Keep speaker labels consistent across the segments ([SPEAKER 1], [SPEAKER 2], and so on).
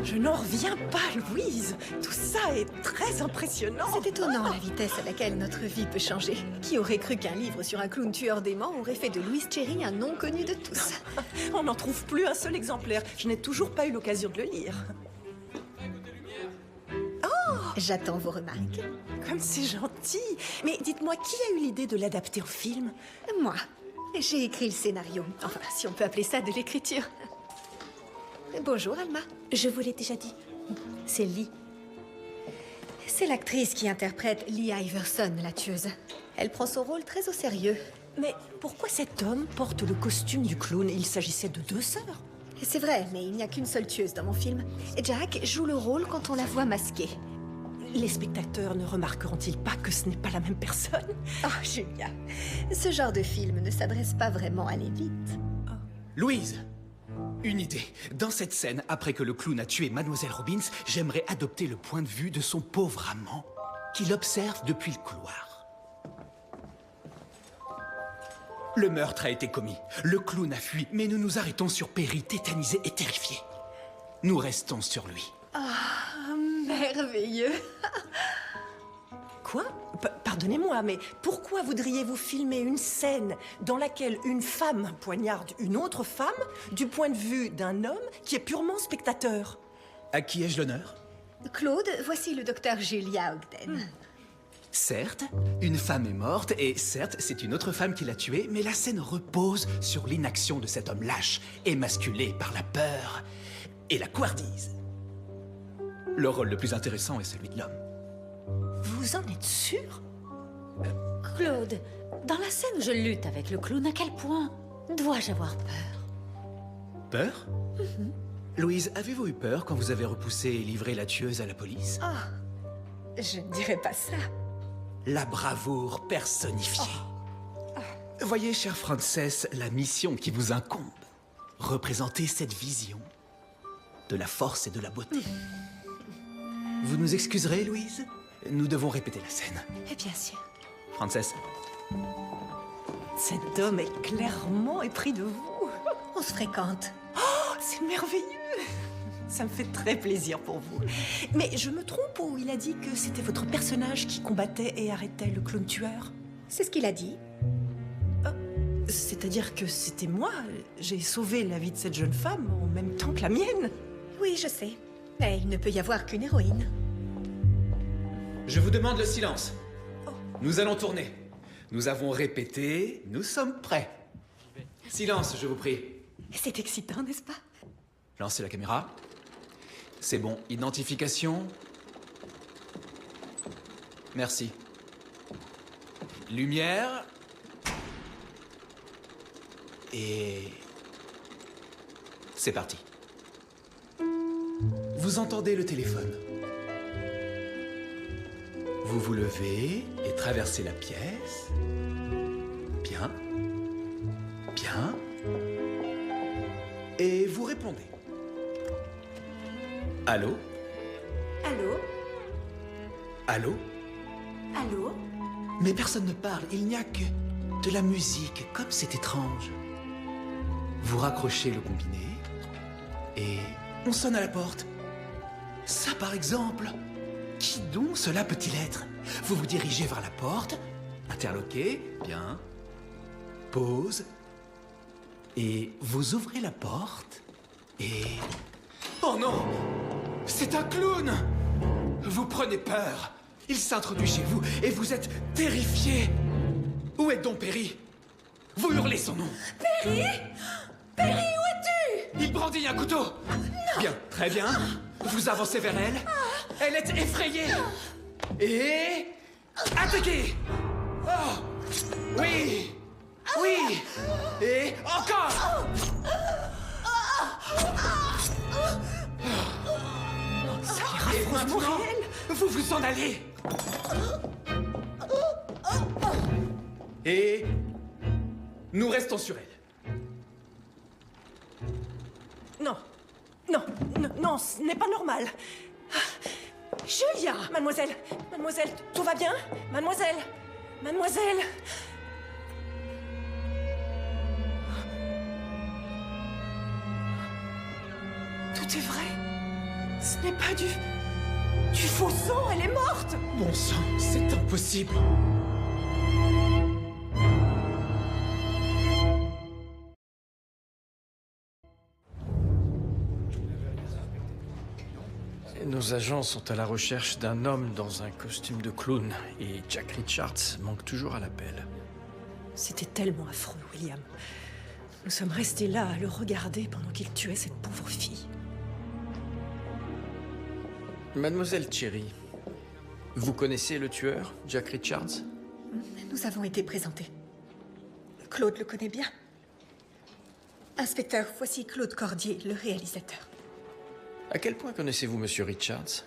[SPEAKER 1] Je n'en reviens pas, Louise. Tout ça est très impressionnant.
[SPEAKER 2] C'est étonnant la vitesse à laquelle notre vie peut changer. Qui aurait cru qu'un livre sur un clown tueur d'aimants aurait fait de Louise Cherry un nom connu de tous?
[SPEAKER 1] On n'en trouve plus un seul exemplaire. Je n'ai toujours pas eu l'occasion de le lire.
[SPEAKER 2] J'attends vos remarques.
[SPEAKER 1] Comme c'est gentil. Mais dites-moi, qui a eu l'idée de l'adapter en film?
[SPEAKER 2] Moi, j'ai écrit le scénario. Enfin, si on peut appeler ça de l'écriture. Bonjour, Alma.
[SPEAKER 3] Je vous l'ai déjà dit. C'est Lee.
[SPEAKER 2] C'est l'actrice qui interprète Lee Iverson, la tueuse. Elle prend son rôle très au sérieux.
[SPEAKER 1] Mais pourquoi cet homme porte le costume du clown? Il s'agissait de deux sœurs.
[SPEAKER 2] C'est vrai, mais il n'y a qu'une seule tueuse dans mon film. Jack joue le rôle quand on la voit masquée.
[SPEAKER 1] Les spectateurs ne remarqueront-ils pas que ce n'est pas la même personne?
[SPEAKER 2] Oh, Julia, ce genre de film ne s'adresse pas vraiment à l'élite.
[SPEAKER 4] Louise, une idée. Dans cette scène, après que le clown a tué Mademoiselle Robbins, j'aimerais adopter le point de vue de son pauvre amant, qui l'observe depuis le couloir. Le meurtre a été commis. Le clown a fui, mais nous nous arrêtons sur Perry, tétanisé et terrifié. Nous restons sur lui.
[SPEAKER 2] Merveilleux.
[SPEAKER 1] Quoi? Pardonnez-moi, mais pourquoi voudriez-vous filmer une scène dans laquelle une femme poignarde une autre femme du point de vue d'un homme qui est purement spectateur?
[SPEAKER 4] À qui ai-je l'honneur?
[SPEAKER 2] Claude, voici le docteur Julia Ogden.
[SPEAKER 4] Certes, une femme est morte, et certes, c'est une autre femme qui l'a tuée, mais la scène repose sur l'inaction de cet homme lâche, émasculé par la peur et la couardise. Le rôle le plus intéressant est celui de l'homme.
[SPEAKER 1] Vous en êtes sûr?
[SPEAKER 3] Claude, dans la scène où je lutte avec le clown, à quel point dois-je avoir peur?
[SPEAKER 4] Peur? Louise, avez-vous eu peur quand vous avez repoussé et livré la tueuse à la police?
[SPEAKER 2] Je ne dirais pas ça.
[SPEAKER 4] La bravoure personnifiée. Voyez, chère Frances, la mission qui vous incombe. Représenter cette vision de la force et de la beauté. Vous nous excuserez, Louise? Nous devons répéter la scène.
[SPEAKER 2] Et bien sûr.
[SPEAKER 4] Frances,
[SPEAKER 1] Cet homme est clairement épris de vous.
[SPEAKER 2] On se fréquente.
[SPEAKER 1] Oh, c'est merveilleux. Ça me fait très plaisir pour vous. Mais je me trompe ou il a dit que c'était votre personnage qui combattait et arrêtait le clown tueur?
[SPEAKER 2] C'est ce qu'il a dit.
[SPEAKER 1] C'est-à-dire que c'était moi. J'ai sauvé la vie de cette jeune femme en même temps que la mienne.
[SPEAKER 2] Oui, je sais. Mais il ne peut y avoir qu'une héroïne.
[SPEAKER 4] je vous demande le silence. Nous allons tourner. Nous avons répété, nous sommes prêts. Silence, je vous prie.
[SPEAKER 2] C'est excitant, n'est-ce pas?
[SPEAKER 4] Lancez la caméra. C'est bon. Identification. Merci. Lumière. Et... c'est parti. Vous entendez le téléphone. Vous vous levez et traversez la pièce. Bien. Bien. Et vous répondez. Allô?
[SPEAKER 2] Allô?
[SPEAKER 4] Allô?
[SPEAKER 2] Allô?
[SPEAKER 4] Mais personne ne parle, il n'y a que de la musique, comme c'est étrange. Vous raccrochez le combiné et on sonne à la porte. Ça, par exemple. Qui donc cela peut-il être? Vous vous dirigez vers la porte, interloquez, bien, pause, et vous ouvrez la porte, et... oh non! C'est un clown! Vous prenez peur. Il s'introduit chez vous et vous êtes terrifié. Où est donc Perry? Vous hurlez son nom.
[SPEAKER 2] Perry? Perry, où es-tu?
[SPEAKER 4] Il brandit un couteau. Bien, très bien. Vous avancez vers elle. Elle est effrayée. Et... attaquez! Oh! Oui! Oui! Et encore!
[SPEAKER 1] Ça ira
[SPEAKER 4] Et
[SPEAKER 1] franchement
[SPEAKER 4] maintenant,
[SPEAKER 1] réel.
[SPEAKER 4] vous vous en allez. Et nous restons sur elle.
[SPEAKER 1] Non, non, non, non, ce n'est pas normal. Julia! Mademoiselle, mademoiselle, tout va bien? Mademoiselle, mademoiselle. Tout est vrai. Ce n'est pas du faux sang, elle est morte!
[SPEAKER 4] Bon sang, c'est impossible.
[SPEAKER 5] Nos agents sont à la recherche d'un homme dans un costume de clown et Jack Richards manque toujours à l'appel.
[SPEAKER 1] C'était tellement affreux, William. Nous sommes restés là à le regarder pendant qu'il tuait cette pauvre fille.
[SPEAKER 5] Mademoiselle Cherry, vous connaissez le tueur, Jack Richards?
[SPEAKER 2] Nous avons été présentés. Claude le connaît bien. Inspecteur, voici Claude Cordier, le réalisateur.
[SPEAKER 5] À quel point connaissez-vous Monsieur Richards?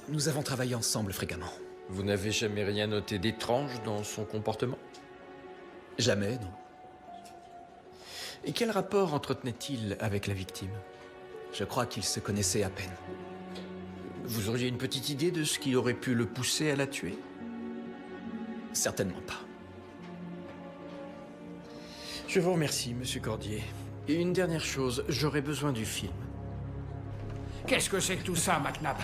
[SPEAKER 4] Nous avons travaillé ensemble fréquemment.
[SPEAKER 5] Vous n'avez jamais rien noté d'étrange dans son comportement?
[SPEAKER 4] Jamais, non.
[SPEAKER 5] Et quel rapport entretenait-il avec la victime?
[SPEAKER 4] Je crois qu'ils se connaissaient à peine.
[SPEAKER 5] Vous auriez une petite idée de ce qui aurait pu le pousser à la tuer?
[SPEAKER 4] Certainement pas.
[SPEAKER 5] Je vous remercie, Monsieur Cordier. Et une dernière chose, j'aurais besoin du film.
[SPEAKER 6] Qu'est-ce que c'est que tout ça, McNabb?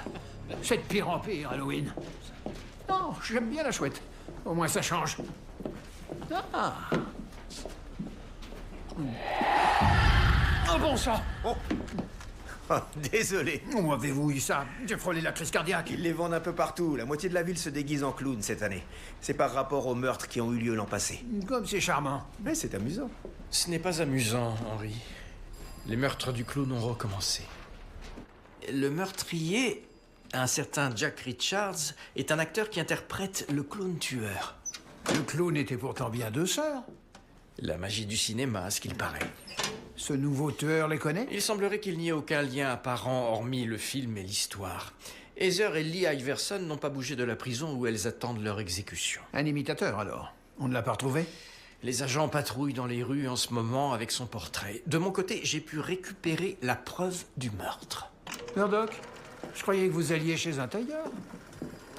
[SPEAKER 6] C'est de pire en pire, Halloween. Non, j'aime bien la chouette. Au moins ça change. Ah. Oh bon sang!
[SPEAKER 7] Oh, désolé.
[SPEAKER 6] Où avez-vous eu ça? J'ai frôlé la crise cardiaque.
[SPEAKER 7] Ils les vendent un peu partout. La moitié de la ville se déguise en clown cette année. C'est par rapport aux meurtres qui ont eu lieu l'an passé.
[SPEAKER 6] Comme c'est charmant.
[SPEAKER 7] Mais c'est amusant.
[SPEAKER 5] Ce n'est pas amusant, Henry. Les meurtres du clown ont recommencé. Le meurtrier, un certain Jack Richards, est un acteur qui interprète le clown tueur.
[SPEAKER 6] Le clown était pourtant bien deux sœurs.
[SPEAKER 5] La magie du cinéma, à ce qu'il paraît.
[SPEAKER 6] Ce nouveau tueur les connaît?
[SPEAKER 5] Il semblerait qu'il n'y ait aucun lien apparent hormis le film et l'histoire. Heather et Lee Iverson n'ont pas bougé de la prison où elles attendent leur exécution.
[SPEAKER 6] Un imitateur, alors? On ne l'a pas retrouvé?
[SPEAKER 5] Les agents patrouillent dans les rues en ce moment avec son portrait. De mon côté, j'ai pu récupérer la preuve du meurtre.
[SPEAKER 6] Murdoch, je croyais que vous alliez chez un tailleur.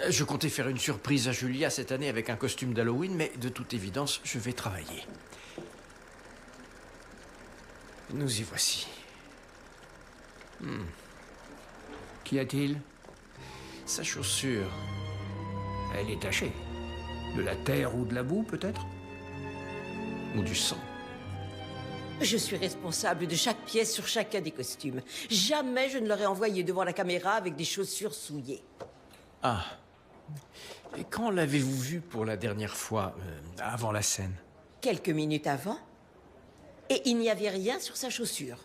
[SPEAKER 5] Je comptais faire une surprise à Julia cette année avec un costume d'Halloween, mais de toute évidence, je vais travailler. Nous y voici.
[SPEAKER 6] Qu'y a-t-il?
[SPEAKER 5] Sa chaussure.
[SPEAKER 6] Elle est tachée. De la terre ou de la boue, peut-être?
[SPEAKER 5] Ou du sang.
[SPEAKER 8] Je suis responsable de chaque pièce sur chacun des costumes. Jamais je ne l'aurais envoyé devant la caméra avec des chaussures souillées.
[SPEAKER 5] Ah. Et quand l'avez-vous vu pour la dernière fois, avant la scène?
[SPEAKER 8] Quelques minutes avant. Et il n'y avait rien sur sa chaussure.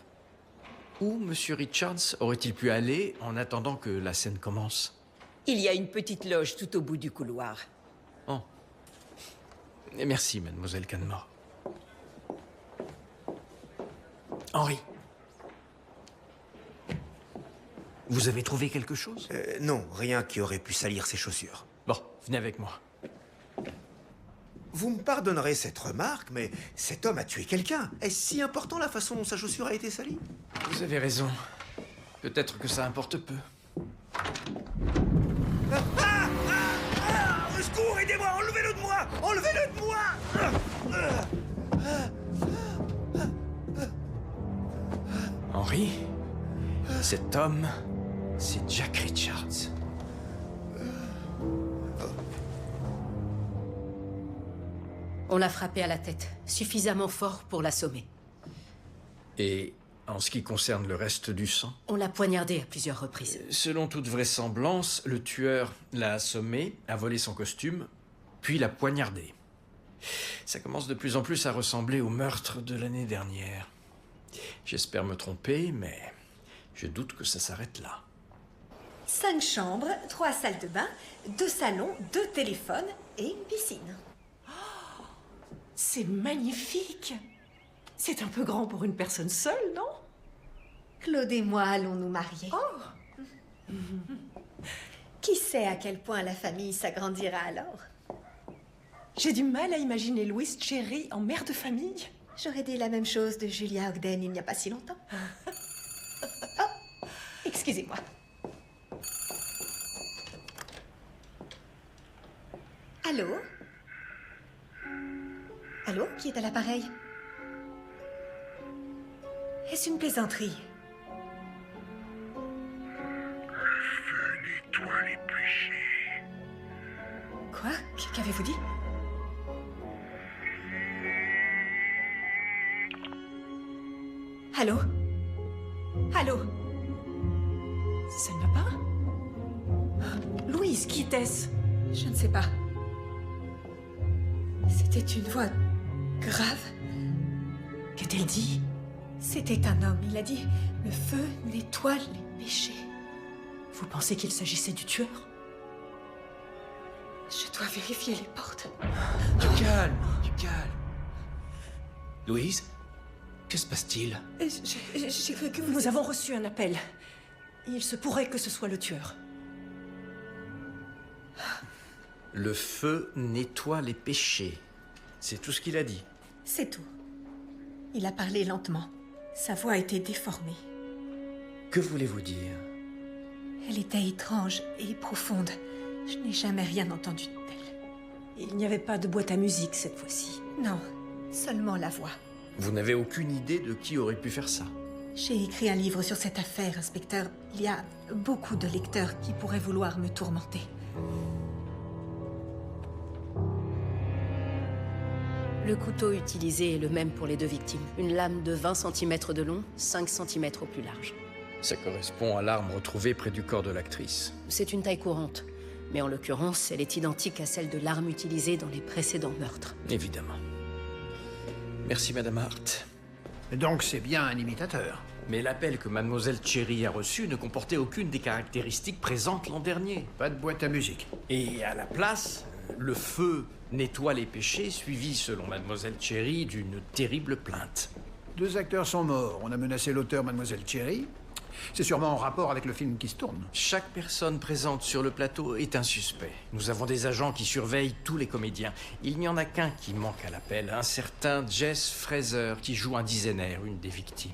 [SPEAKER 5] Où Monsieur Richards aurait-il pu aller en attendant que la scène commence?
[SPEAKER 8] Il y a une petite loge tout au bout du couloir.
[SPEAKER 5] Oh. Et merci, mademoiselle Canmore. Henri. Vous avez trouvé quelque chose?
[SPEAKER 7] Non, rien qui aurait pu salir ses chaussures.
[SPEAKER 5] Bon, venez avec moi.
[SPEAKER 7] Vous me pardonnerez cette remarque, mais cet homme a tué quelqu'un. Est-ce si important la façon dont sa chaussure a été salie?
[SPEAKER 5] Vous avez raison. Peut-être que ça importe peu.
[SPEAKER 7] Au secours, aidez-moi! Enlevez-le de moi! Enlevez-le de moi!
[SPEAKER 5] Henri, cet homme, c'est Jack Richards.
[SPEAKER 3] On l'a frappé à la tête, suffisamment fort pour l'assommer.
[SPEAKER 5] Et en ce qui concerne le reste du sang?
[SPEAKER 3] On l'a poignardé à plusieurs reprises.
[SPEAKER 5] Selon toute vraisemblance, le tueur l'a assommé, a volé son costume, puis l'a poignardé. Ça commence de plus en plus à ressembler au meurtre de l'année dernière. J'espère me tromper, mais je doute que ça s'arrête là.
[SPEAKER 2] 5 chambres, 3 salles de bain, 2 salons, 2 téléphones et une piscine.
[SPEAKER 1] C'est magnifique! C'est un peu grand pour une personne seule, non?
[SPEAKER 2] Claude et moi allons nous marier.
[SPEAKER 1] Oh!
[SPEAKER 2] Qui sait à quel point la famille s'agrandira alors?
[SPEAKER 1] J'ai du mal à imaginer Louise Cherry en mère de famille.
[SPEAKER 2] J'aurais dit la même chose de Julia Ogden il n'y a pas si longtemps. Oh, excusez-moi. Allô? Allô? Qui est à l'appareil? Est-ce une plaisanterie? Qu'avez-vous dit? Allô? Allô?
[SPEAKER 1] Ça ne va pas? Louise, qui était-ce?
[SPEAKER 2] Je ne sais pas. C'était une voix grave.
[SPEAKER 1] Qu'a-t-elle dit?
[SPEAKER 2] C'était un homme. Il a dit « Le feu nettoie les péchés
[SPEAKER 1] Vous pensez qu'il s'agissait du tueur? ».
[SPEAKER 2] Je dois vérifier les portes.
[SPEAKER 4] Du calme, du calme. Louise, que se passe-t-il?
[SPEAKER 2] J'ai cru que vous...
[SPEAKER 1] Nous avons reçu un appel. Il se pourrait que ce soit le tueur.
[SPEAKER 5] Le feu nettoie les péchés. C'est tout ce qu'il a dit.
[SPEAKER 2] C'est tout. Il a parlé lentement. Sa voix était déformée.
[SPEAKER 5] Que voulez-vous dire?
[SPEAKER 2] Elle était étrange et profonde. Je n'ai jamais rien entendu de tel.
[SPEAKER 1] Il n'y avait pas de boîte à musique cette fois-ci.
[SPEAKER 2] Non, seulement la voix.
[SPEAKER 5] Vous n'avez aucune idée de qui aurait pu faire ça?
[SPEAKER 2] J'ai écrit un livre sur cette affaire, inspecteur. Il y a beaucoup de lecteurs qui pourraient vouloir me tourmenter.
[SPEAKER 9] Le couteau utilisé est le même pour les deux victimes. Une lame de 20 cm de long, 5 cm au plus large.
[SPEAKER 5] Ça correspond à l'arme retrouvée près du corps de l'actrice.
[SPEAKER 9] C'est une taille courante. Mais en l'occurrence, elle est identique à celle de l'arme utilisée dans les précédents meurtres.
[SPEAKER 5] Évidemment. Merci, Madame Hart.
[SPEAKER 6] Donc c'est bien un imitateur.
[SPEAKER 5] Mais l'appel que Mademoiselle Cherry a reçu ne comportait aucune des caractéristiques présentes l'an dernier.
[SPEAKER 6] Pas de boîte à musique.
[SPEAKER 5] Et à la place, le feu nettoie les péchés, suivi, selon Mademoiselle Cherry, d'une terrible plainte.
[SPEAKER 6] 2 acteurs sont morts. On a menacé l'auteur, Mademoiselle Cherry. C'est sûrement en rapport avec le film qui se tourne.
[SPEAKER 5] Chaque personne présente sur le plateau est un suspect. Nous avons des agents qui surveillent tous les comédiens. Il n'y en a qu'un qui manque à l'appel, un certain Jess Fraser, qui joue un dizainaire, une des victimes.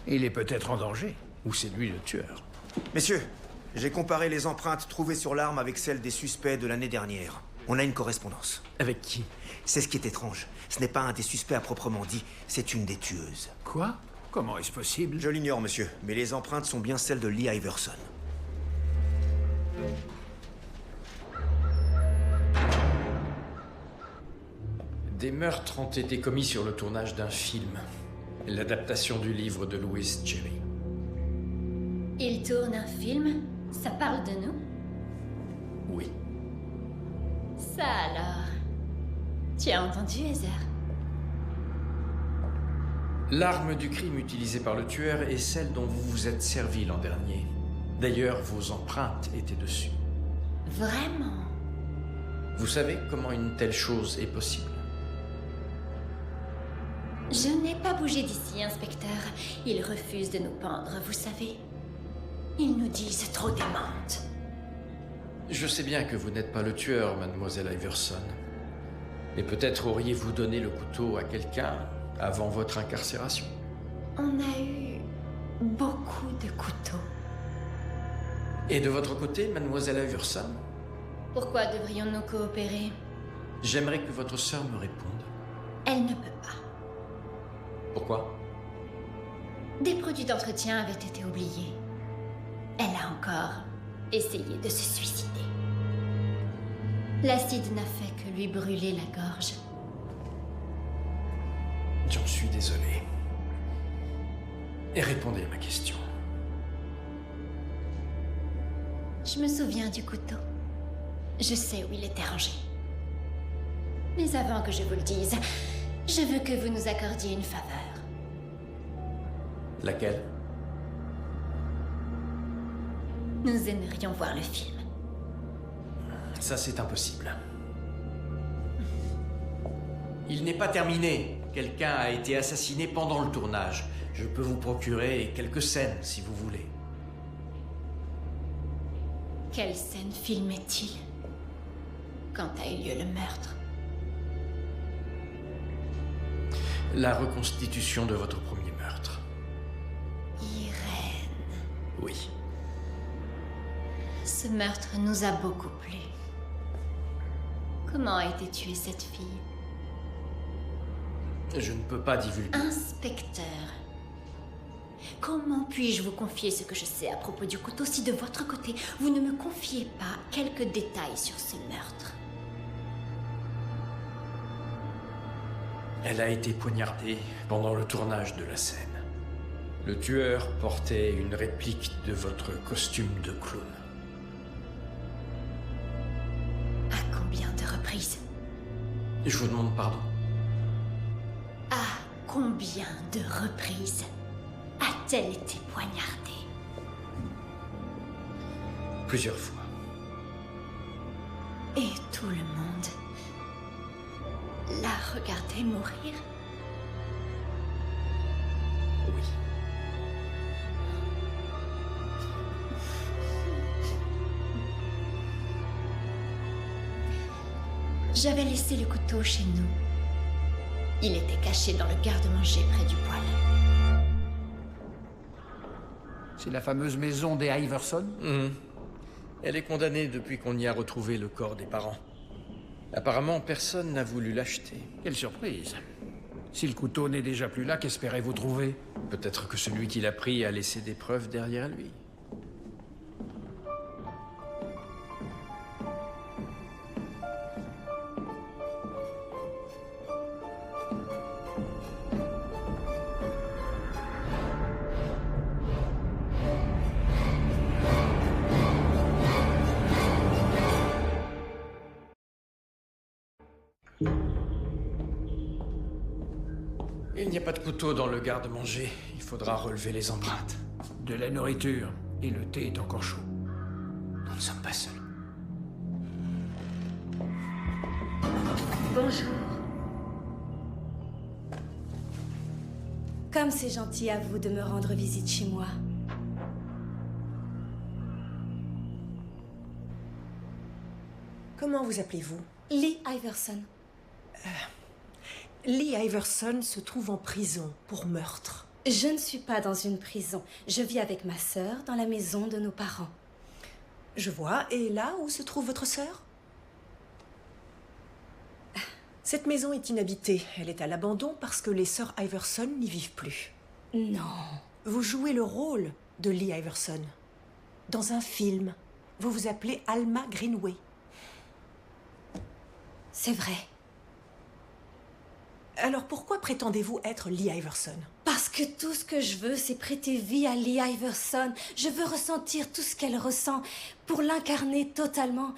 [SPEAKER 6] Il est peut-être en danger.
[SPEAKER 5] Ou c'est lui le tueur.
[SPEAKER 7] Messieurs, j'ai comparé les empreintes trouvées sur l'arme avec celles des suspects de l'année dernière. On a une correspondance.
[SPEAKER 5] Avec qui?
[SPEAKER 7] C'est ce qui est étrange. Ce n'est pas un des suspects à proprement dit, c'est une des tueuses.
[SPEAKER 6] Quoi? Comment est-ce possible?
[SPEAKER 7] Je l'ignore, monsieur, mais les empreintes sont bien celles de Lee Iverson.
[SPEAKER 5] Des meurtres ont été commis sur le tournage d'un film. L'adaptation du livre de Louise Cherry.
[SPEAKER 3] Il tourne un film? Ça parle de nous?
[SPEAKER 5] Oui.
[SPEAKER 3] Ça alors. Tu as entendu, Heather?
[SPEAKER 5] L'arme du crime utilisée par le tueur est celle dont vous vous êtes servi l'an dernier. D'ailleurs, vos empreintes étaient dessus.
[SPEAKER 3] Vraiment?
[SPEAKER 5] Vous savez comment une telle chose est possible?
[SPEAKER 3] Je n'ai pas bougé d'ici, inspecteur. Ils refusent de nous pendre, vous savez. Ils nous disent trop des mentes.
[SPEAKER 5] Je sais bien que vous n'êtes pas le tueur, mademoiselle Iverson. Mais peut-être auriez-vous donné le couteau à quelqu'un avant votre incarcération.
[SPEAKER 3] On a eu beaucoup de couteaux.
[SPEAKER 5] Et de votre côté, mademoiselle Iverson?
[SPEAKER 3] Pourquoi devrions-nous coopérer?
[SPEAKER 5] J'aimerais que votre sœur me réponde.
[SPEAKER 3] Elle ne peut pas.
[SPEAKER 5] Pourquoi?
[SPEAKER 3] Des produits d'entretien avaient été oubliés. Elle a encore essayé de se suicider. L'acide n'a fait que lui brûler la gorge.
[SPEAKER 5] J'en suis désolé. Et répondez à ma question.
[SPEAKER 3] Je me souviens du couteau. Je sais où il était rangé. Mais avant que je vous le dise, je veux que vous nous accordiez une faveur.
[SPEAKER 5] Laquelle?
[SPEAKER 3] Nous aimerions voir le film.
[SPEAKER 5] Ça, c'est impossible. Il n'est pas terminé. Quelqu'un a été assassiné pendant le tournage. Je peux vous procurer quelques scènes, si vous voulez.
[SPEAKER 3] Quelle scène filmait-il quand a eu lieu le meurtre?
[SPEAKER 5] La reconstitution de votre premier meurtre.
[SPEAKER 3] Irène.
[SPEAKER 5] Oui.
[SPEAKER 3] Ce meurtre nous a beaucoup plu. Comment a été tuée cette fille?
[SPEAKER 5] Je ne peux pas divulguer.
[SPEAKER 3] Inspecteur, comment puis-je vous confier ce que je sais à propos du couteau si de votre côté, vous ne me confiez pas quelques détails sur ce meurtre?
[SPEAKER 5] Elle a été poignardée pendant le tournage de la scène. Le tueur portait une réplique de votre costume de clown.
[SPEAKER 3] À combien de reprises?
[SPEAKER 5] Je vous demande pardon.
[SPEAKER 3] À combien de reprises a-t-elle été poignardée?
[SPEAKER 5] Plusieurs fois.
[SPEAKER 3] Et tout le monde l'a regardée mourir?
[SPEAKER 5] Oui.
[SPEAKER 3] J'avais laissé le couteau chez nous. Il était caché dans le garde-manger près du poêle.
[SPEAKER 6] C'est la fameuse maison des Iverson?
[SPEAKER 5] Elle est condamnée depuis qu'on y a retrouvé le corps des parents. Apparemment, personne n'a voulu l'acheter.
[SPEAKER 6] Quelle surprise. Si le couteau n'est déjà plus là, qu'espérez-vous trouver?
[SPEAKER 5] Peut-être que celui qui l'a pris a laissé des preuves derrière lui. Il n'y a pas de couteau dans le garde-manger. Il faudra relever les empreintes.
[SPEAKER 6] De la nourriture. Et le thé est encore chaud.
[SPEAKER 5] Nous ne sommes pas seuls.
[SPEAKER 10] Bonjour. Comme c'est gentil à vous de me rendre visite chez moi.
[SPEAKER 1] Comment vous appelez-vous?
[SPEAKER 10] Lee Iverson.
[SPEAKER 1] Lee Iverson se trouve en prison pour meurtre.
[SPEAKER 10] Je ne suis pas dans une prison. Je vis avec ma sœur dans la maison de nos parents.
[SPEAKER 1] Je vois. Et là où se trouve votre sœur? Cette maison est inhabitée. Elle est à l'abandon parce que les sœurs Iverson n'y vivent plus.
[SPEAKER 10] Non.
[SPEAKER 1] Vous jouez le rôle de Lee Iverson. Dans un film, vous vous appelez Alma Greenway.
[SPEAKER 10] C'est vrai.
[SPEAKER 1] Alors pourquoi prétendez-vous être Lee Iverson?
[SPEAKER 10] Parce que tout ce que je veux, c'est prêter vie à Lee Iverson. Je veux ressentir tout ce qu'elle ressent pour l'incarner totalement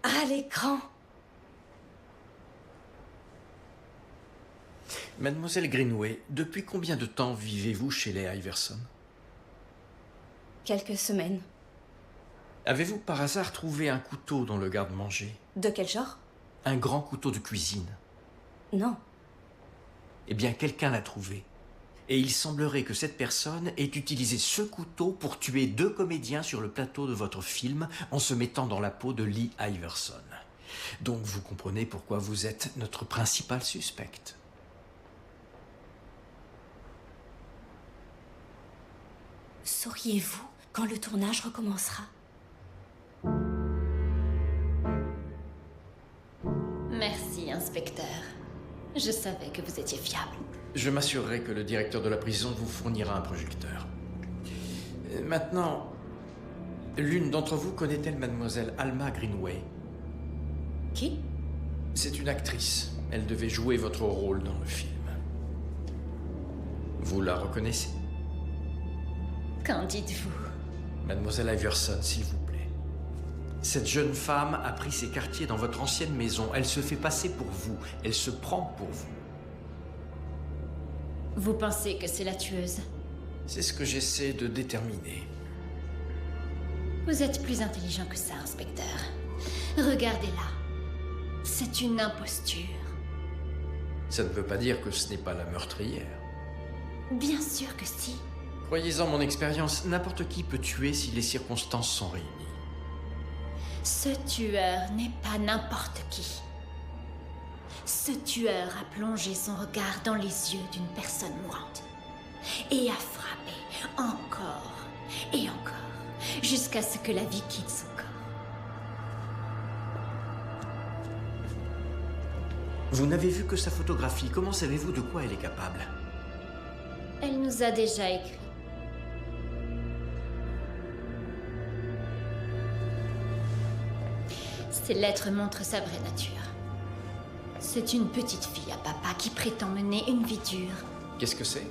[SPEAKER 10] à l'écran.
[SPEAKER 5] Mademoiselle Greenway, depuis combien de temps vivez-vous chez les Iverson?
[SPEAKER 10] Quelques semaines.
[SPEAKER 5] Avez-vous par hasard trouvé un couteau dans le garde-manger?
[SPEAKER 10] De quel genre?
[SPEAKER 5] Un grand couteau de cuisine.
[SPEAKER 10] Non.
[SPEAKER 5] Eh bien, quelqu'un l'a trouvé. Et il semblerait que cette personne ait utilisé ce couteau pour tuer 2 comédiens sur le plateau de votre film en se mettant dans la peau de Lee Iverson. Donc vous comprenez pourquoi vous êtes notre principal suspecte.
[SPEAKER 10] Sauriez-vous quand le tournage recommencera?
[SPEAKER 3] Merci, inspecteur. Je savais que vous étiez fiable.
[SPEAKER 5] Je m'assurerai que le directeur de la prison vous fournira un projecteur. Maintenant, l'une d'entre vous connaît-elle mademoiselle Alma Greenway?
[SPEAKER 10] Qui?
[SPEAKER 5] C'est une actrice. Elle devait jouer votre rôle dans le film. Vous la reconnaissez?
[SPEAKER 3] Qu'en dites-vous?
[SPEAKER 5] Mademoiselle Iverson, s'il vous plaît. Cette jeune femme a pris ses quartiers dans votre ancienne maison. Elle se fait passer pour vous. Elle se prend pour vous.
[SPEAKER 3] Vous pensez que c'est la tueuse?
[SPEAKER 5] C'est ce que j'essaie de déterminer.
[SPEAKER 3] Vous êtes plus intelligent que ça, inspecteur. Regardez-la. C'est une imposture.
[SPEAKER 5] Ça ne veut pas dire que ce n'est pas la meurtrière.
[SPEAKER 3] Bien sûr que si.
[SPEAKER 5] Croyez-en mon expérience, n'importe qui peut tuer si les circonstances sont réunies.
[SPEAKER 3] Ce tueur n'est pas n'importe qui. Ce tueur a plongé son regard dans les yeux d'une personne mourante et a frappé encore et encore jusqu'à ce que la vie quitte son corps.
[SPEAKER 5] Vous n'avez vu que sa photographie. Comment savez-vous de quoi elle est capable?
[SPEAKER 3] Elle nous a déjà écrit. Ces lettres montrent sa vraie nature. Ce C'est une petite fille à papa qui prétend mener une vie dure.
[SPEAKER 5] Qu'est-ce que c'est?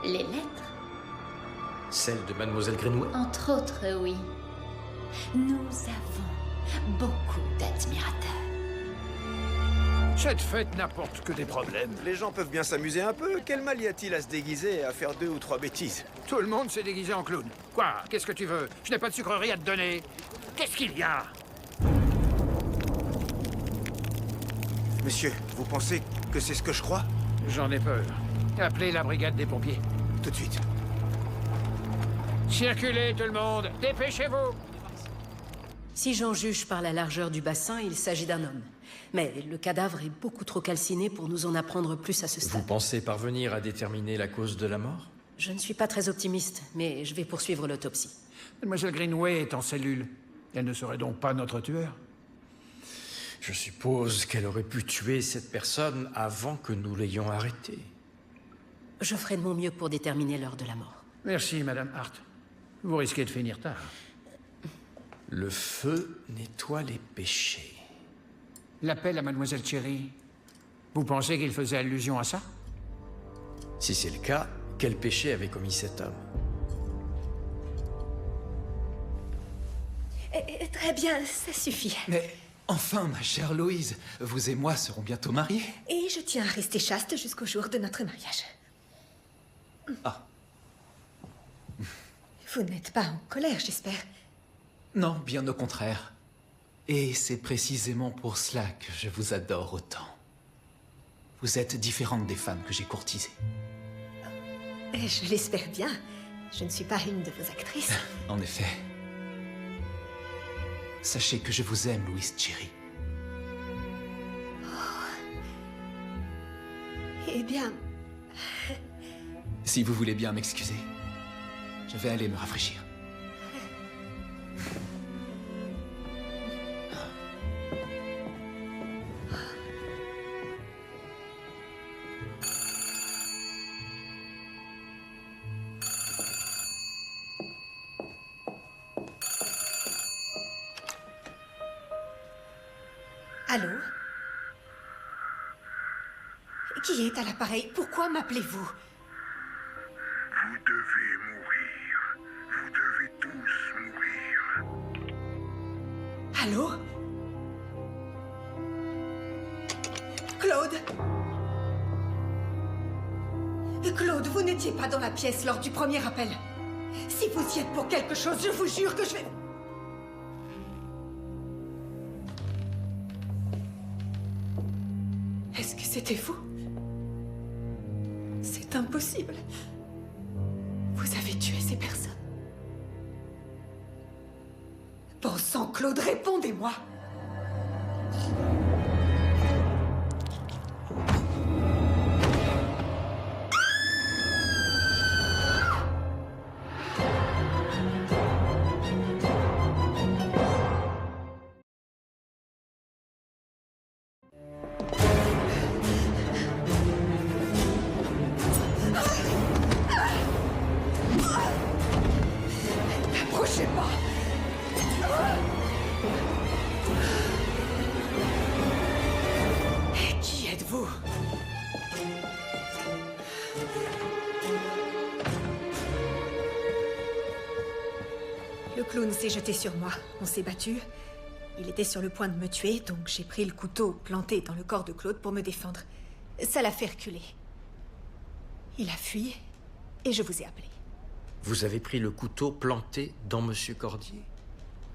[SPEAKER 3] Les lettres,
[SPEAKER 5] Celle de Mademoiselle Greenway?
[SPEAKER 3] entre autres, oui. Nous avons beaucoup d'admirateurs.
[SPEAKER 6] Cette fête n'apporte que des problèmes.
[SPEAKER 7] Les gens peuvent bien s'amuser un peu. Quel mal y a-t-il à se déguiser et à faire 2 ou 3 bêtises?
[SPEAKER 6] Tout le monde s'est déguisé en clown. Quoi? Qu'est-ce que tu veux? Je n'ai pas de sucrerie à te donner. Qu'est-ce qu'il y a?
[SPEAKER 7] Monsieur, vous pensez que c'est ce que je crois?
[SPEAKER 6] J'en ai peur. Appelez la brigade des pompiers.
[SPEAKER 7] Tout de suite.
[SPEAKER 6] Circulez, tout le monde. Dépêchez-vous.
[SPEAKER 9] Si j'en juge par la largeur du bassin, il s'agit d'un homme. Mais le cadavre est beaucoup trop calciné pour nous en apprendre plus à ce
[SPEAKER 5] Vous
[SPEAKER 9] stade.
[SPEAKER 5] pensez parvenir à déterminer la cause de la mort?
[SPEAKER 9] Je ne suis pas très optimiste, mais je vais poursuivre l'autopsie.
[SPEAKER 6] Mademoiselle Greenway est en cellule. Elle ne serait donc pas notre tueur?
[SPEAKER 5] Je suppose qu'elle aurait pu tuer cette personne avant que nous l'ayons arrêtée.
[SPEAKER 9] Je ferai de mon mieux pour déterminer l'heure de la mort.
[SPEAKER 6] Merci, Madame Hart. Vous risquez de finir tard.
[SPEAKER 5] Le feu nettoie les péchés.
[SPEAKER 6] L'appel à Mademoiselle Cherry, vous pensez qu'il faisait allusion à ça?
[SPEAKER 5] Si c'est le cas, quel péché avait commis cet homme?
[SPEAKER 2] Très bien, ça suffit.
[SPEAKER 4] Mais enfin, ma chère Louise, vous et moi serons bientôt mariés.
[SPEAKER 2] Et je tiens à rester chaste jusqu'au jour de notre mariage.
[SPEAKER 4] Ah.
[SPEAKER 2] Vous n'êtes pas en colère, j'espère.
[SPEAKER 4] Non, bien au contraire. Et c'est précisément pour cela que je vous adore autant. Vous êtes différente des femmes que j'ai courtisées.
[SPEAKER 2] Je l'espère bien. Je ne suis pas une de vos actrices.
[SPEAKER 4] En effet. Sachez que je vous aime, Louise Cherry.
[SPEAKER 2] Eh bien,
[SPEAKER 4] Si vous voulez bien m'excuser, je vais aller me rafraîchir.
[SPEAKER 2] allô? Qui est à l'appareil? Pourquoi m'appelez-vous?
[SPEAKER 11] Vous devez mourir. Vous devez tous mourir.
[SPEAKER 2] Allô? Claude? Claude, vous n'étiez pas dans la pièce lors du premier appel. Si vous y êtes pour quelque chose, je vous jure que je vais... Est-ce que c'était vous? C'est impossible. Vous avez tué ces personnes. Bon sang, Claude, répondez-moi. N'approchez pas. Qui êtes-vous? Le clown s'est jeté sur moi. On s'est battu. Il était sur le point de me tuer, donc j'ai pris le couteau planté dans le corps de Claude pour me défendre. Ça l'a fait reculer. Il a fui et je vous ai appelé.
[SPEAKER 5] Vous avez pris le couteau planté dans Monsieur Cordier?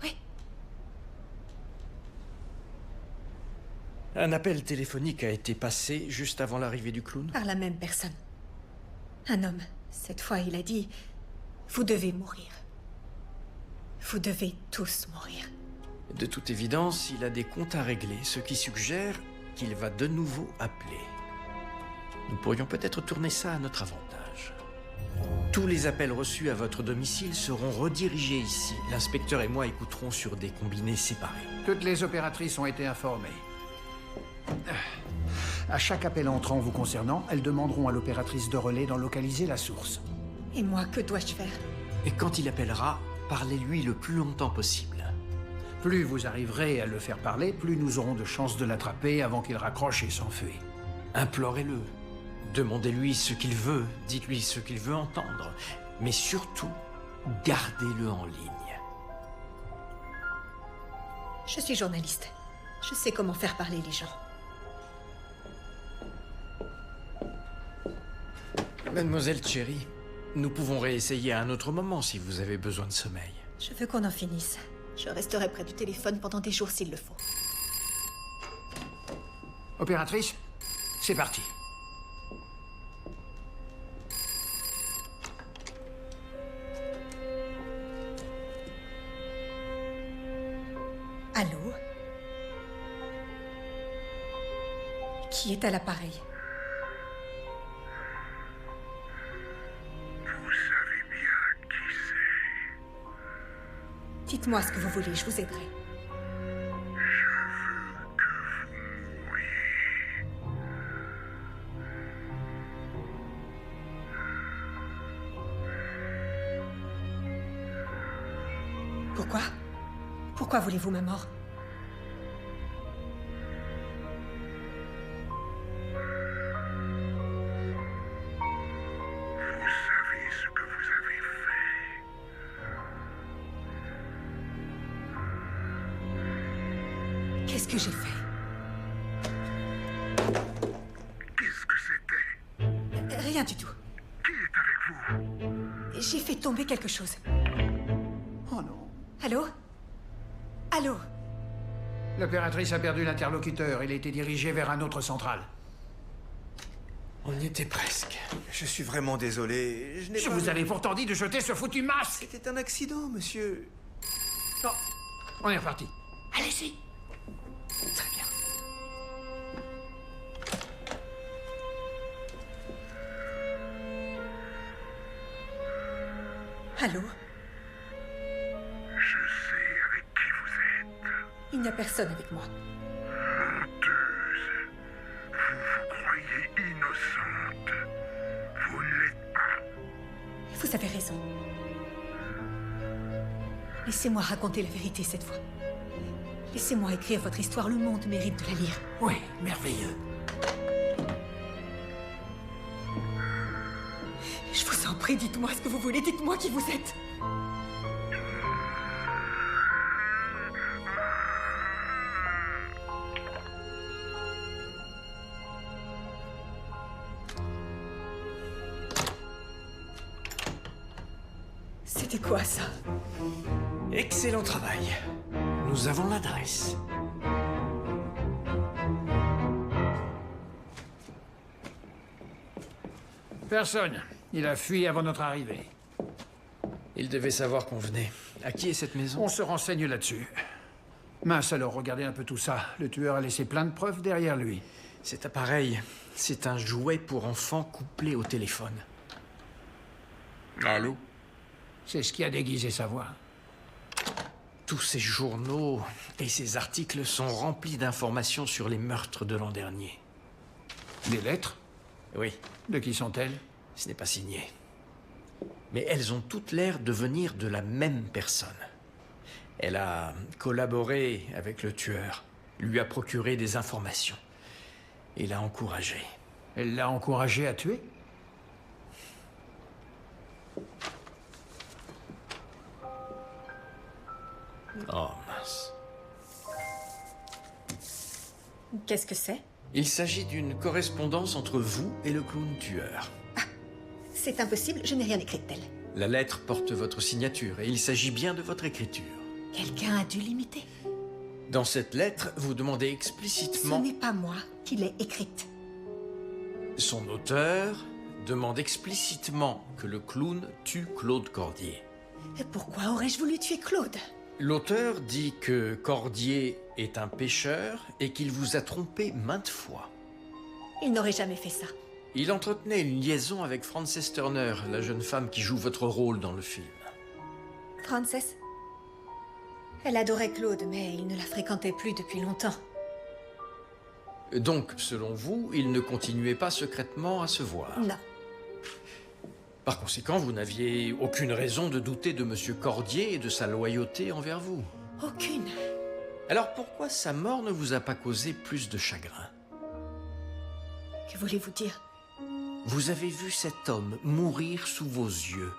[SPEAKER 2] Oui.
[SPEAKER 5] Un appel téléphonique a été passé juste avant l'arrivée du clown?
[SPEAKER 2] Par la même personne. Un homme. Cette fois, il a dit « Vous devez mourir. Vous devez tous mourir. »
[SPEAKER 5] De toute évidence, il a des comptes à régler, ce qui suggère qu'il va de nouveau appeler. Nous pourrions peut-être tourner ça à notre avantage. Tous les appels reçus à votre domicile seront redirigés ici. L'inspecteur et moi écouterons sur des combinés séparés.
[SPEAKER 6] Toutes les opératrices ont été informées. À chaque appel entrant vous concernant, elles demanderont à l'opératrice de relais d'en localiser la source.
[SPEAKER 2] Et moi, que dois-je faire?
[SPEAKER 5] Et quand il appellera, parlez-lui le plus longtemps possible.
[SPEAKER 6] Plus vous arriverez à le faire parler, plus nous aurons de chances de l'attraper avant qu'il raccroche et s'enfuit.
[SPEAKER 5] Implorez-le. Demandez-lui ce qu'il veut. Dites-lui ce qu'il veut entendre. Mais surtout, gardez-le en ligne.
[SPEAKER 2] Je suis journaliste. Je sais comment faire parler les gens.
[SPEAKER 5] Mademoiselle Cherry, nous pouvons réessayer à un autre moment si vous avez besoin de sommeil.
[SPEAKER 2] Je veux qu'on en finisse. Je resterai près du téléphone pendant des jours s'il le faut.
[SPEAKER 6] Opératrice, c'est parti.
[SPEAKER 2] Allô? Qui est à l'appareil?
[SPEAKER 11] Vous savez bien qui c'est.
[SPEAKER 2] Dites-moi ce que vous voulez, je vous aiderai.
[SPEAKER 11] Je veux que vous mouriez.
[SPEAKER 2] Pourquoi? Pourquoi voulez-vous ma mort?
[SPEAKER 11] Vous savez ce que vous avez fait.
[SPEAKER 2] Qu'est-ce que j'ai fait?
[SPEAKER 11] Qu'est-ce que c'était?
[SPEAKER 2] Rien du tout.
[SPEAKER 11] Qui est avec vous?
[SPEAKER 2] J'ai fait tomber quelque chose.
[SPEAKER 6] Oh non.
[SPEAKER 2] Allô? Allô?
[SPEAKER 6] L'opératrice a perdu l'interlocuteur. Il a été dirigé vers un autre central.
[SPEAKER 5] On y était presque.
[SPEAKER 7] Je suis vraiment désolé. Je n'ai
[SPEAKER 6] Je
[SPEAKER 7] pas...
[SPEAKER 6] vous avais pourtant dit de jeter ce foutu masque.
[SPEAKER 7] C'était un accident, monsieur.
[SPEAKER 6] Non, on est reparti. Allez-y.
[SPEAKER 5] Très bien.
[SPEAKER 2] Allô?
[SPEAKER 11] Je sais avec qui vous êtes.
[SPEAKER 2] Il n'y a personne avec moi.
[SPEAKER 11] Menteuse. Vous vous croyez innocente. Vous ne l'êtes pas.
[SPEAKER 2] Vous avez raison. Laissez-moi raconter la vérité cette fois. Laissez-moi écrire votre histoire, le monde mérite de la lire.
[SPEAKER 6] Oui, merveilleux.
[SPEAKER 2] Je vous en prie, dites-moi ce que vous voulez, dites-moi qui vous êtes. C'était quoi ça?
[SPEAKER 5] Excellent travail. Nous avons l'adresse.
[SPEAKER 6] Personne. Il a fui avant notre arrivée.
[SPEAKER 5] Il devait savoir qu'on venait. À qui est cette maison?
[SPEAKER 6] On se renseigne là-dessus. Mince alors, regardez un peu tout ça. Le tueur a laissé plein de preuves derrière lui.
[SPEAKER 5] Cet appareil, c'est un jouet pour enfants couplé au téléphone. Allô?
[SPEAKER 6] C'est ce qui a déguisé sa voix.
[SPEAKER 5] Tous ces journaux et ces articles sont remplis d'informations sur les meurtres de l'an dernier.
[SPEAKER 6] Des lettres?
[SPEAKER 5] Oui,
[SPEAKER 6] De qui sont-elles?
[SPEAKER 5] ce n'est pas signé. Mais elles ont toutes l'air de venir de la même personne. Elle a collaboré avec le tueur, lui a procuré des informations et l'a encouragé.
[SPEAKER 6] Elle l'a encouragé à tuer?
[SPEAKER 5] Oh mince.
[SPEAKER 2] Qu'est-ce que c'est?
[SPEAKER 5] Il s'agit d'une correspondance entre vous et le clown tueur.
[SPEAKER 2] C'est impossible, je n'ai rien écrit de tel.
[SPEAKER 5] La lettre porte votre signature et il s'agit bien de votre écriture.
[SPEAKER 2] Quelqu'un a dû l'imiter.
[SPEAKER 5] Dans cette lettre, vous demandez
[SPEAKER 2] Ce
[SPEAKER 5] explicitement...
[SPEAKER 2] n'est pas moi qui l'ai écrite.
[SPEAKER 5] Son auteur demande explicitement que le clown tue Claude Cordier.
[SPEAKER 2] Et pourquoi aurais-je voulu tuer Claude?
[SPEAKER 5] L'auteur dit que Cordier est un pêcheur et qu'il vous a trompé maintes fois.
[SPEAKER 2] Il n'aurait jamais fait ça.
[SPEAKER 5] Il entretenait une liaison avec Frances Turner, la jeune femme qui joue votre rôle dans le film.
[SPEAKER 2] Frances? Elle adorait Claude, mais il ne la fréquentait plus depuis longtemps.
[SPEAKER 5] Donc, selon vous, ils ne continuaient pas secrètement à se voir.
[SPEAKER 2] Non.
[SPEAKER 5] Par conséquent, vous n'aviez aucune raison de douter de M. Cordier et de sa loyauté envers vous.
[SPEAKER 2] Aucune.
[SPEAKER 5] Alors pourquoi sa mort ne vous a pas causé plus de chagrin?
[SPEAKER 2] Que voulez-vous dire?
[SPEAKER 5] Vous avez vu cet homme mourir sous vos yeux.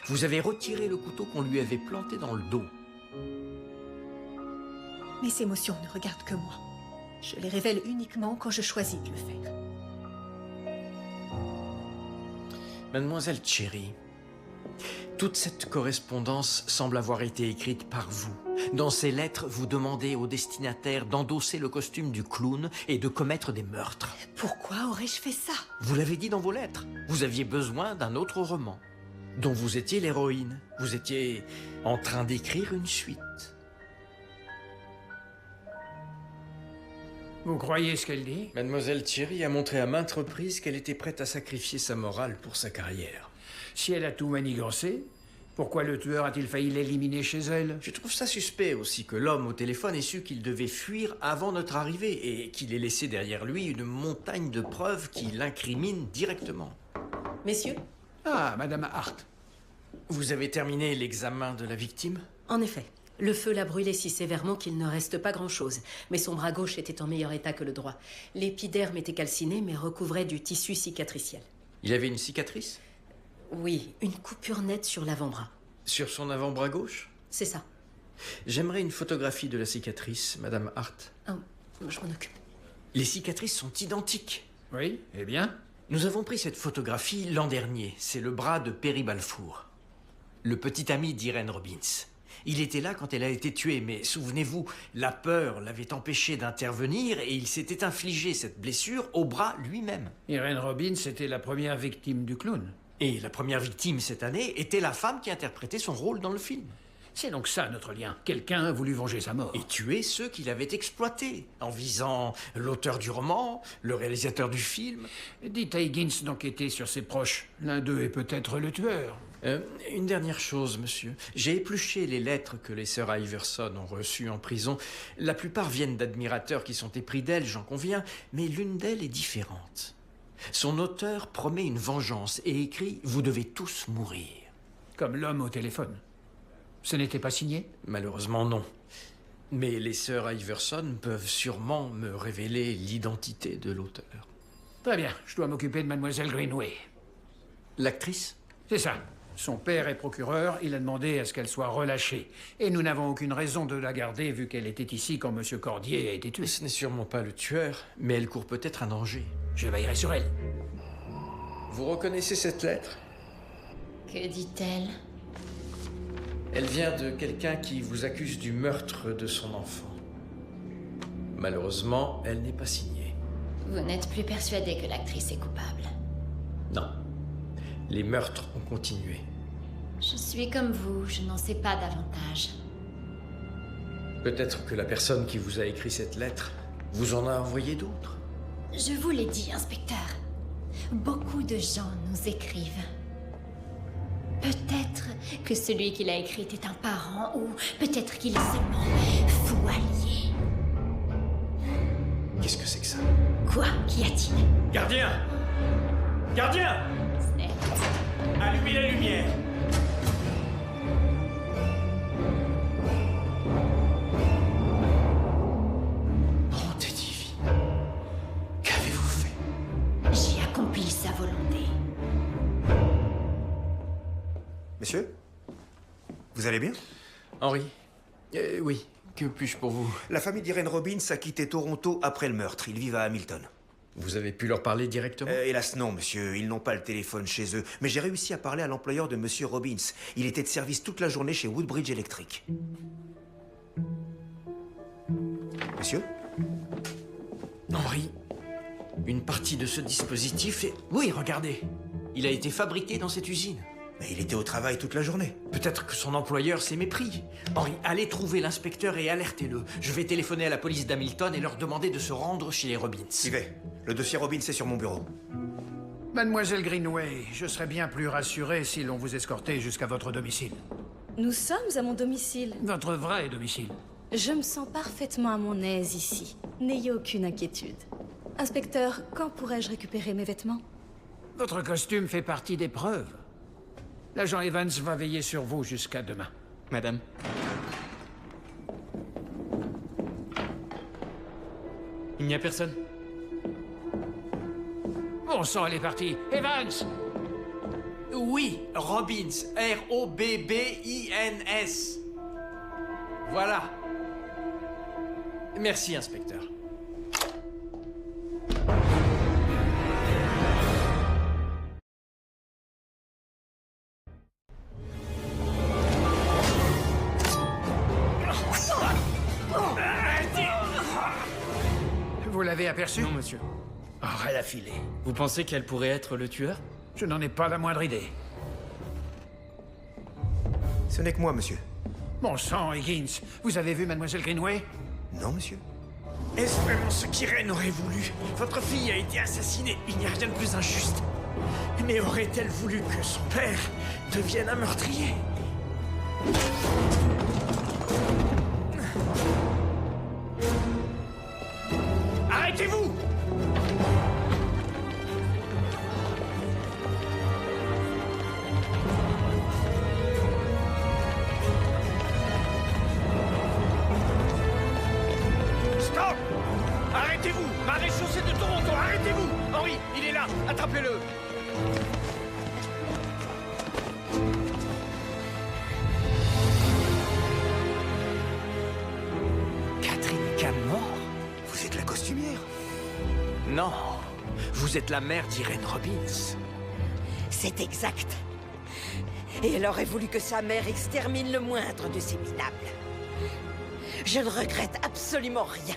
[SPEAKER 5] Vous avez retiré le couteau qu'on lui avait planté dans le dos.
[SPEAKER 2] Mes émotions ne regardent que moi. Je les révèle uniquement quand je choisis de le faire.
[SPEAKER 5] Mademoiselle Cherry, toute cette correspondance semble avoir été écrite par vous. Dans ces lettres, vous demandez au destinataire d'endosser le costume du clown et de commettre des meurtres.
[SPEAKER 2] Pourquoi aurais-je fait ça?
[SPEAKER 5] Vous l'avez dit dans vos lettres. Vous aviez besoin d'un autre roman, dont vous étiez l'héroïne. Vous étiez en train d'écrire une suite.
[SPEAKER 6] Vous croyez ce qu'elle dit?
[SPEAKER 5] Mademoiselle Thierry a montré à maintes reprises qu'elle était prête à sacrifier sa morale pour sa carrière.
[SPEAKER 6] Si elle a tout manigancé, pourquoi le tueur a-t-il failli l'éliminer chez elle?
[SPEAKER 5] Je trouve ça suspect aussi que l'homme au téléphone ait su qu'il devait fuir avant notre arrivée et qu'il ait laissé derrière lui une montagne de preuves qui l'incriminent directement.
[SPEAKER 9] Messieurs?
[SPEAKER 6] Ah, Madame Hart.
[SPEAKER 5] Vous avez terminé l'examen de la victime?
[SPEAKER 9] En effet. Le feu l'a brûlé si sévèrement qu'il ne reste pas grand-chose. Mais son bras gauche était en meilleur état que le droit. L'épiderme était calciné, mais recouvrait du tissu cicatriciel.
[SPEAKER 5] Il avait une cicatrice?
[SPEAKER 9] Oui, une coupure nette sur l'avant-bras.
[SPEAKER 5] Sur son avant-bras gauche?
[SPEAKER 9] C'est ça.
[SPEAKER 5] J'aimerais une photographie de la cicatrice, Madame Hart.
[SPEAKER 9] Ah, je m'en occupe.
[SPEAKER 5] Les cicatrices sont identiques.
[SPEAKER 6] Oui, eh bien?
[SPEAKER 5] Nous avons pris cette photographie l'an dernier. C'est le bras de Perry Balfour, le petit ami d'Irene Robbins. Il était là quand elle a été tuée, mais souvenez-vous, la peur l'avait empêché d'intervenir et il s'était infligé cette blessure au bras lui-même.
[SPEAKER 6] Irene Robbins était la première victime du clown.
[SPEAKER 5] Et la première victime cette année était la femme qui interprétait son rôle dans le film.
[SPEAKER 6] C'est donc ça notre lien. Quelqu'un a voulu venger sa mort.
[SPEAKER 5] Et tuer ceux qui l'avaient exploité, en visant l'auteur du roman, le réalisateur du film.
[SPEAKER 6] Dites à Higgins d'enquêter sur ses proches. L'un d'eux est peut-être le tueur.
[SPEAKER 5] Une dernière chose, monsieur. J'ai épluché les lettres que les sœurs Iverson ont reçues en prison. La plupart viennent d'admirateurs qui sont épris d'elles, j'en conviens, mais l'une d'elles est différente. Son auteur promet une vengeance et écrit « Vous devez tous mourir ».
[SPEAKER 6] Comme l'homme au téléphone. Ce n'était pas signé?
[SPEAKER 5] Malheureusement, non. Mais les sœurs Iverson peuvent sûrement me révéler l'identité de l'auteur.
[SPEAKER 6] Très bien, je dois m'occuper de Mademoiselle Greenway.
[SPEAKER 5] L'actrice?
[SPEAKER 6] C'est ça. Son père est procureur, il a demandé à ce qu'elle soit relâchée. Et nous n'avons aucune raison de la garder vu qu'elle était ici quand M. Cordier a été tué.
[SPEAKER 5] Ce n'est sûrement pas le tueur, mais elle court peut-être un danger.
[SPEAKER 6] Je veillerai sur elle.
[SPEAKER 5] Vous reconnaissez cette lettre?
[SPEAKER 3] Que dit-elle?
[SPEAKER 5] Elle vient de quelqu'un qui vous accuse du meurtre de son enfant. Malheureusement, elle n'est pas signée.
[SPEAKER 3] Vous n'êtes plus persuadé que l'actrice est coupable?
[SPEAKER 5] Non. Les meurtres ont continué.
[SPEAKER 3] Je suis comme vous, je n'en sais pas davantage.
[SPEAKER 5] Peut-être que la personne qui vous a écrit cette lettre vous en a envoyé d'autres.
[SPEAKER 3] Je vous l'ai dit, inspecteur. Beaucoup de gens nous écrivent. Peut-être que celui qui l'a écrite est un parent, ou peut-être qu'il est seulement fou allié.
[SPEAKER 5] Qu'est-ce que c'est que ça?
[SPEAKER 3] Quoi? Qu'y a-t-il?
[SPEAKER 5] Gardien! Gardien!
[SPEAKER 3] Snell.
[SPEAKER 5] Allumez la lumière! Bonté divine! Qu'avez-vous fait?
[SPEAKER 3] J'ai accompli sa volonté.
[SPEAKER 7] Messieurs? Vous allez bien?
[SPEAKER 5] Henri? Oui, que puis-je pour vous?
[SPEAKER 7] La famille d'Irene Robbins a quitté Toronto après le meurtre. Ils vivent à Hamilton.
[SPEAKER 5] Vous avez pu leur parler directement?
[SPEAKER 7] Hélas non, monsieur. Ils n'ont pas le téléphone chez eux. Mais j'ai réussi à parler à l'employeur de monsieur Robbins. Il était de service toute la journée chez Woodbridge Electric. Monsieur?
[SPEAKER 5] Henri, une partie de ce dispositif est... Oui, regardez. Il a été fabriqué dans cette usine.
[SPEAKER 7] Mais il était au travail toute la journée.
[SPEAKER 5] Peut-être que son employeur s'est mépris. Henri, allez trouver l'inspecteur et alertez-le. Je vais téléphoner à la police d'Hamilton et leur demander de se rendre chez les Robbins.
[SPEAKER 7] J'y vais. Le dossier Robbins est sur mon bureau.
[SPEAKER 6] Mademoiselle Greenway, je serais bien plus rassuré si l'on vous escortait jusqu'à votre domicile.
[SPEAKER 10] Nous sommes à mon domicile.
[SPEAKER 6] Votre vrai domicile.
[SPEAKER 10] Je me sens parfaitement à mon aise ici. N'ayez aucune inquiétude. Inspecteur, quand pourrais-je récupérer mes vêtements?
[SPEAKER 6] Votre costume fait partie des preuves. L'agent Evans va veiller sur vous jusqu'à demain.
[SPEAKER 12] Madame. Il n'y a personne.
[SPEAKER 6] Bon sang, elle est partie. Evans!
[SPEAKER 5] Oui, Robbins. R-O-B-B-I-N-S. Voilà. Merci, inspecteur.
[SPEAKER 6] Vous l'avez aperçue?
[SPEAKER 12] Non, monsieur.
[SPEAKER 6] Oh, elle a filé.
[SPEAKER 12] Vous pensez qu'elle pourrait être le tueur?
[SPEAKER 6] Je n'en ai pas la moindre idée.
[SPEAKER 7] Ce n'est que moi, monsieur.
[SPEAKER 6] Bon sang, Higgins, vous avez vu Mademoiselle Greenway?
[SPEAKER 7] Non, monsieur.
[SPEAKER 4] Est-ce vraiment ce qu'Irène aurait voulu? Votre fille a été assassinée, il n'y a rien de plus injuste. Mais aurait-elle voulu que son père devienne un meurtrier? Arrêtez-vous! Stop! Arrêtez-vous! Maréchaussée de Toronto, arrêtez-vous! Henri, il est là! Attrapez-le! Catherine Canmore?
[SPEAKER 7] Vous êtes la costumière?
[SPEAKER 4] Non, vous êtes la mère d'Irène Robbins.
[SPEAKER 8] C'est exact. Et elle aurait voulu que sa mère extermine le moindre de ces minables. Je ne regrette absolument rien.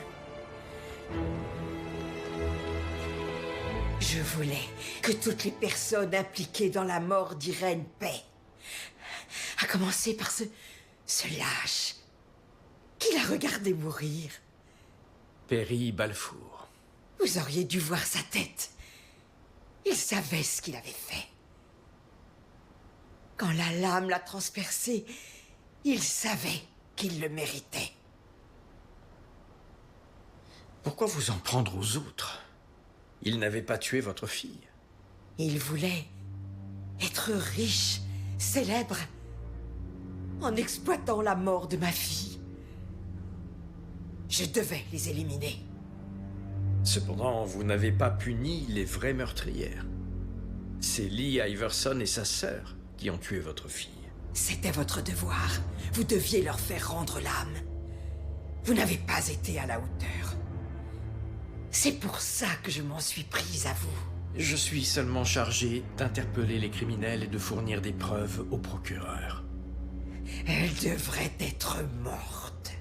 [SPEAKER 8] Je voulais que toutes les personnes impliquées dans la mort d'Irène paient. À commencer par ce lâche qui l'a regardé mourir.
[SPEAKER 5] Perry Balfour.
[SPEAKER 8] Vous auriez dû voir sa tête. Il savait ce qu'il avait fait. Quand la lame l'a transpercé, il savait qu'il le méritait.
[SPEAKER 5] Pourquoi vous en prendre aux autres? Il n'avait pas tué votre fille.
[SPEAKER 8] Il voulait être riche, célèbre, en exploitant la mort de ma fille. Je devais les éliminer.
[SPEAKER 5] Cependant, vous n'avez pas puni les vraies meurtrières. C'est Lee Iverson et sa sœur qui ont tué votre fille.
[SPEAKER 8] C'était votre devoir. Vous deviez leur faire rendre l'âme. Vous n'avez pas été à la hauteur. C'est pour ça que je m'en suis prise à vous.
[SPEAKER 5] Je suis seulement chargé d'interpeller les criminels et de fournir des preuves au procureur.
[SPEAKER 8] Elle devrait être morte.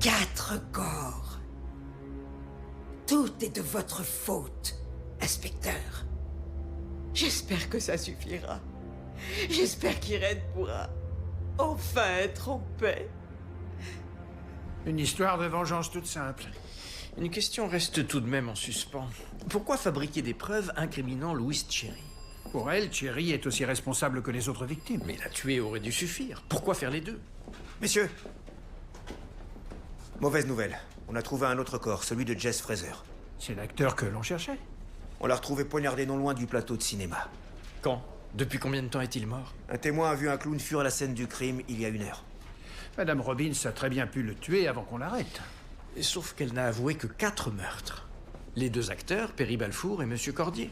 [SPEAKER 8] 4 corps. Tout est de votre faute, inspecteur. J'espère que ça suffira. J'espère qu'Irène pourra enfin être en paix.
[SPEAKER 6] Une histoire de vengeance toute simple.
[SPEAKER 5] Une question reste tout de même en suspens. Pourquoi fabriquer des preuves incriminant Louise Cherry?
[SPEAKER 6] Pour elle, Cherry est aussi responsable que les autres victimes.
[SPEAKER 5] Mais la tuer aurait dû suffire. Pourquoi faire les deux?
[SPEAKER 7] Messieurs! Mauvaise nouvelle. On a trouvé un autre corps, celui de Jess Fraser.
[SPEAKER 6] C'est l'acteur que l'on cherchait.
[SPEAKER 7] On l'a retrouvé poignardé non loin du plateau de cinéma.
[SPEAKER 5] Quand? Depuis combien de temps est-il mort?
[SPEAKER 7] Un témoin a vu un clown fuir à la scène du crime il y a 1 heure.
[SPEAKER 6] Madame Robbins a très bien pu le tuer avant qu'on l'arrête.
[SPEAKER 5] Sauf qu'elle n'a avoué que 4 meurtres. Les 2 acteurs, Perry Balfour et Monsieur Cordier.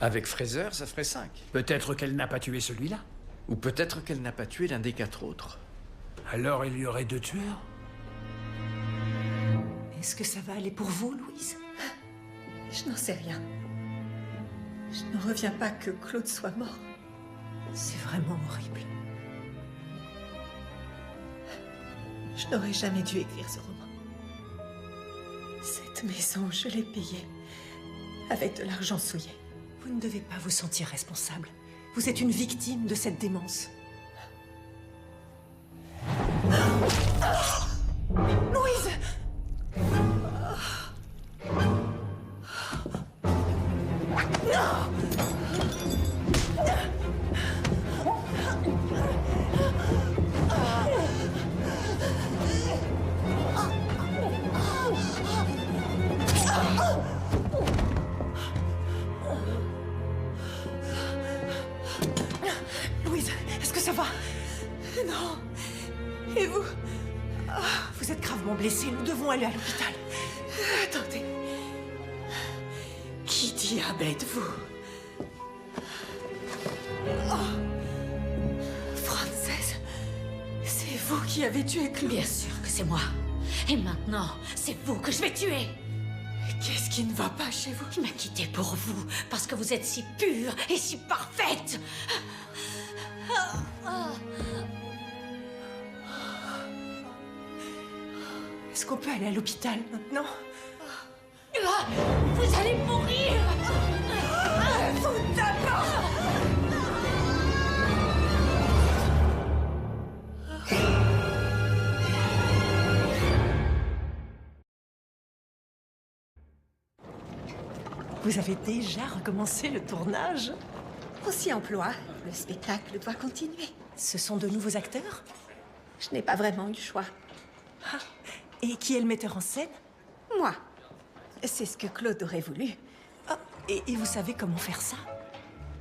[SPEAKER 5] Avec Fraser, ça ferait 5.
[SPEAKER 6] Peut-être qu'elle n'a pas tué celui-là.
[SPEAKER 5] Ou peut-être qu'elle n'a pas tué l'un des 4 autres.
[SPEAKER 6] Alors il y aurait 2 tueurs?
[SPEAKER 1] Est-ce que ça va aller pour vous, Louise?
[SPEAKER 2] Je n'en sais rien. Je n'en reviens pas que Claude soit mort.
[SPEAKER 1] C'est vraiment horrible.
[SPEAKER 2] Je n'aurais jamais dû écrire ce roman. Cette maison, je l'ai payée avec de l'argent souillé.
[SPEAKER 1] Vous ne devez pas vous sentir responsable. Vous êtes une victime de cette démence. Louise!
[SPEAKER 2] Louise, est-ce que ça va? Non. Et vous?
[SPEAKER 1] Vous êtes gravement blessé, nous devons aller à l'hôpital.
[SPEAKER 8] Attendez. Qui diable êtes-vous? Frances, c'est vous qui avez tué Claude?
[SPEAKER 3] Bien sûr que c'est moi. Et maintenant, c'est vous que je vais tuer.
[SPEAKER 8] Qu'est-ce qui ne va pas chez vous?
[SPEAKER 3] Je m'ai quittée pour vous, parce que vous êtes si pure et si parfaite.
[SPEAKER 1] Est-ce qu'on peut aller à l'hôpital maintenant?
[SPEAKER 3] Vous allez mourir.
[SPEAKER 8] Vous d'abord!
[SPEAKER 1] Vous avez déjà recommencé le tournage?
[SPEAKER 2] On s'y emploie. Le spectacle doit continuer.
[SPEAKER 1] Ce sont de nouveaux acteurs?
[SPEAKER 2] Je n'ai pas vraiment eu le choix.
[SPEAKER 1] Ah, et qui est le metteur en scène?
[SPEAKER 2] Moi. C'est ce que Claude aurait voulu.
[SPEAKER 1] Ah, et vous savez comment faire ça?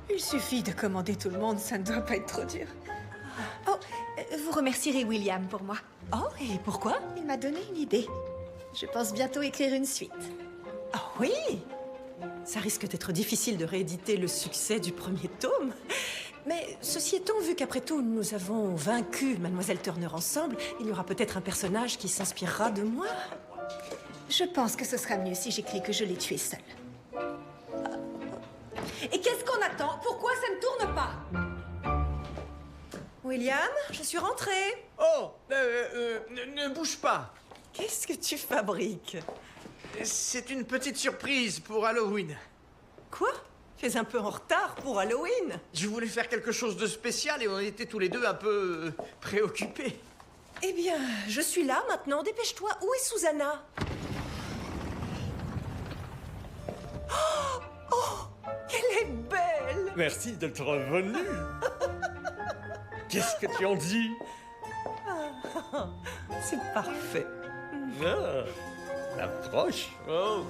[SPEAKER 2] Il suffit de commander tout le monde, ça ne doit pas être trop dur. Oh, vous remercierez William pour moi.
[SPEAKER 1] Oh, et pourquoi?
[SPEAKER 2] Il m'a donné une idée. Je pense bientôt écrire une suite.
[SPEAKER 1] Ah oui! Ça risque d'être difficile de rééditer le succès du premier tome. Mais ceci étant, vu qu'après tout, nous avons vaincu Mademoiselle Turner ensemble, il y aura peut-être un personnage qui s'inspirera de moi.
[SPEAKER 2] Je pense que ce sera mieux si j'écris que je l'ai tué seule. Et qu'est-ce qu'on attend? Pourquoi ça ne tourne pas?
[SPEAKER 1] William, je suis rentrée.
[SPEAKER 5] Oh, ne bouge pas.
[SPEAKER 1] Qu'est-ce que tu fabriques?
[SPEAKER 5] C'est une petite surprise pour Halloween.
[SPEAKER 1] Quoi? Tu es un peu en retard pour Halloween.
[SPEAKER 5] Je voulais faire quelque chose de spécial et on était tous les deux un peu préoccupés.
[SPEAKER 1] Eh bien, je suis là maintenant, dépêche-toi. Où est Susanna? Oh, elle est belle.
[SPEAKER 12] Merci d'être revenu. Qu'est-ce que tu en dis?
[SPEAKER 1] C'est parfait.
[SPEAKER 12] Ah, approche. Oh.